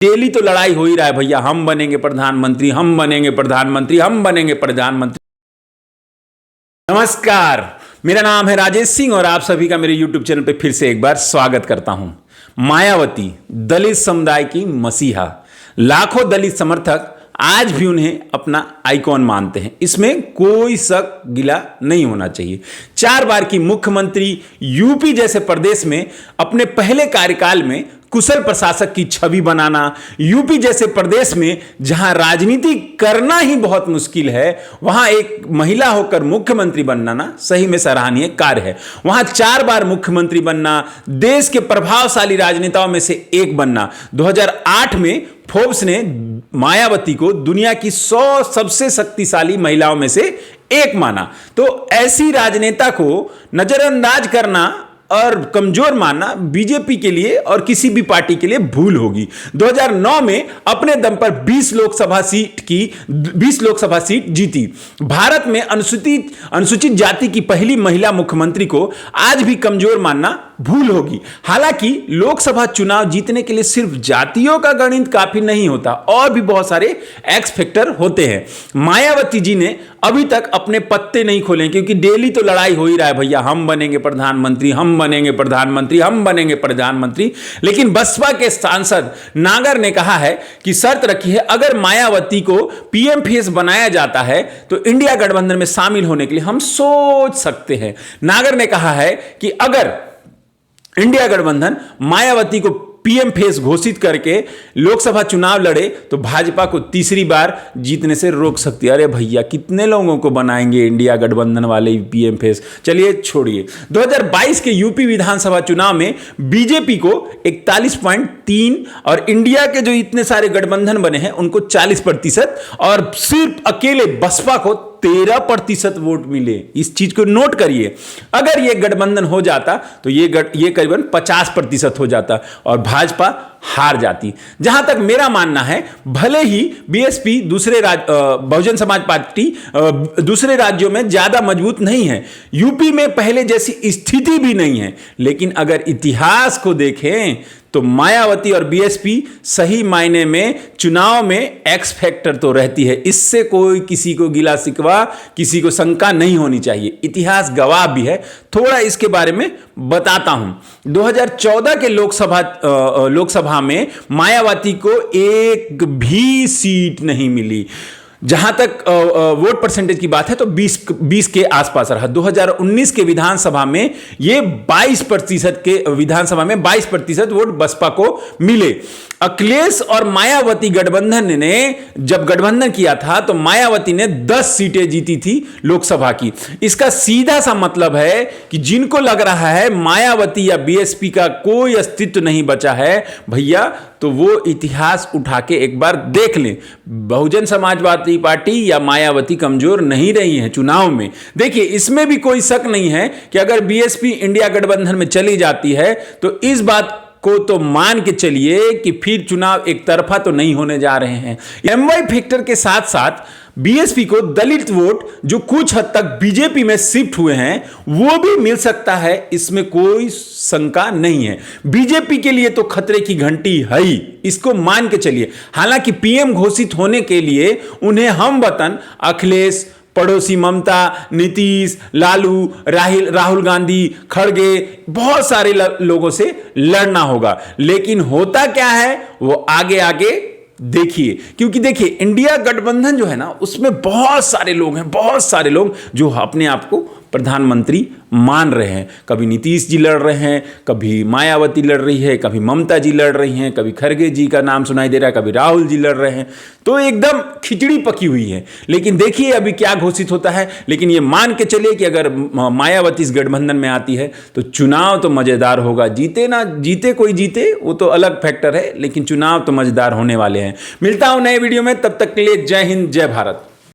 Daily तो लड़ाई हो ही रहा है भैया, हम बनेंगे प्रधानमंत्री, हम बनेंगे प्रधानमंत्री, हम बनेंगे प्रधानमंत्री। नमस्कार, मेरा नाम है राजेश सिंह और आप सभी का मेरे YouTube चैनल पे फिर से एक बार स्वागत करता हूं। मायावती दलित समुदाय की मसीहा, लाखों दलित समर्थक आज भी उन्हें अपना आइकॉन मानते हैं, इसमें कोई शक गिला नहीं होना चाहिए। 4 बार की मुख्यमंत्री, यूपी जैसे प्रदेश में अपने पहले कार्यकाल में कुशल प्रशासक की छवि बनाना, यूपी जैसे प्रदेश में जहां राजनीति करना ही बहुत मुश्किल है, वहां एक महिला होकर मुख्यमंत्री बनना ना सही में सराहनीय कार्य है। वहां 4 बार मुख्यमंत्री बनना, देश के प्रभावशाली राजनेताओं में से एक बनना। 2008 में फोर्ब्स ने मायावती को दुनिया की 100 सबसे शक्तिशाली महिलाओं में से एक माना। तो ऐसी राजनेता को नजरअंदाज करना और कमजोर मानना बीजेपी के लिए और किसी भी पार्टी के लिए भूल होगी। 2009 में अपने दम पर 20 लोकसभा सीट जीती। भारत में अनुसूचित जाति की पहली महिला मुख्यमंत्री को आज भी कमजोर मानना भूल होगी। हालांकि लोकसभा चुनाव जीतने के लिए सिर्फ जातियों का गणित काफी नहीं होता, और भी बहुत सारे एक्स फैक्टर होते हैं। मायावती जी ने अभी तक अपने पत्ते नहीं खोले, क्योंकि डेली तो लड़ाई हो ही रहा है भैया, हम बनेंगे प्रधानमंत्री, हम बनेंगे प्रधानमंत्री, हम बनेंगे प्रधानमंत्री। लेकिन बसपा के सांसद नागर ने कहा है कि शर्त रखी है, अगर मायावती को पीएम फेस बनाया जाता है तो इंडिया गठबंधन में शामिल होने के लिए हम सोच सकते हैं। नागर ने कहा है कि अगर इंडिया गठबंधन मायावती को पीएम फेस घोषित करके लोकसभा चुनाव लड़े तो भाजपा को तीसरी बार जीतने से रोक सकती है। अरे भैया, कितने लोगों को बनाएंगे इंडिया गठबंधन वाले पीएम फेस, चलिए छोड़िए। 2022 के यूपी विधानसभा चुनाव में बीजेपी को 41.3 और इंडिया के जो इतने सारे गठबंधन बने हैं उनको 40% और सिर्फ अकेले बसपा को 13% वोट मिले। इस चीज को नोट करिए। अगर यह गठबंधन हो जाता तो ये करीबन 50% हो जाता और भाजपा हार जाती। जहां तक मेरा मानना है, भले ही बीएसपी बहुजन समाज पार्टी दूसरे राज्यों में ज्यादा मजबूत नहीं है, यूपी में पहले जैसी स्थिति भी नहीं है, लेकिन अगर इतिहास को देखें तो मायावती और बीएसपी सही मायने में चुनाव में एक्स फैक्टर तो रहती है। इससे कोई किसी को गिला शिकवा, किसी को शंका नहीं होनी चाहिए। इतिहास गवाह भी है। थोड़ा इसके बारे में बताता हूं। 2014 के लोकसभा में मायावती को एक भी सीट नहीं मिली। जहां तक वोट परसेंटेज की बात है तो 20 के आसपास रहा। 2019 के विधानसभा में ये 22% वोट बसपा को मिले। अखिलेश और मायावती गठबंधन ने जब गठबंधन किया था तो मायावती ने 10 सीटें जीती थी लोकसभा की। इसका सीधा सा मतलब है कि जिनको लग रहा है मायावती या बीएसपी का कोई अस्तित्व नहीं बचा है भैया, तो वो इतिहास उठा के एक बार देख लें। बहुजन समाजवादी पार्टी या मायावती कमजोर नहीं रही है चुनाव में। देखिए, इसमें भी कोई शक नहीं है कि अगर बीएसपी इंडिया गठबंधन में चली जाती है तो इस बात को तो मान के चलिए कि फिर चुनाव एक तरफा तो नहीं होने जा रहे हैं। एमवाई फैक्टर के साथ साथ बीएसपी को दलित वोट जो कुछ हद तक बीजेपी में शिफ्ट हुए हैं वो भी मिल सकता है, इसमें कोई शंका नहीं है। बीजेपी के लिए तो खतरे की घंटी है ही, इसको मान के चलिए। हालांकि पीएम घोषित होने के लिए उन्हें हम वतन अखिलेश, पड़ोसी ममता, नीतीश, लालू, राहुल गांधी, खड़गे, बहुत सारे लोगों से लड़ना होगा। लेकिन होता क्या है वो आगे आगे देखिए, क्योंकि देखिए इंडिया गठबंधन जो है ना उसमें बहुत सारे लोग जो अपने आप को प्रधानमंत्री मान रहे हैं। कभी नीतीश जी लड़ रहे हैं, कभी मायावती लड़ रही है, कभी ममता जी लड़ रही हैं, कभी खड़गे जी का नाम सुनाई दे रहा है, कभी राहुल जी लड़ रहे हैं। तो एकदम खिचड़ी पकी हुई है। लेकिन देखिए अभी क्या घोषित होता है। लेकिन ये मान के चलिए कि अगर मायावती इस गठबंधन में आती है तो चुनाव तो मजेदार होगा। जीते ना जीते, कोई जीते वो तो अलग फैक्टर है, लेकिन चुनाव तो मजेदार होने वाले हैं। मिलता हूं नए वीडियो में, तब तक के लिए जय हिंद, जय भारत।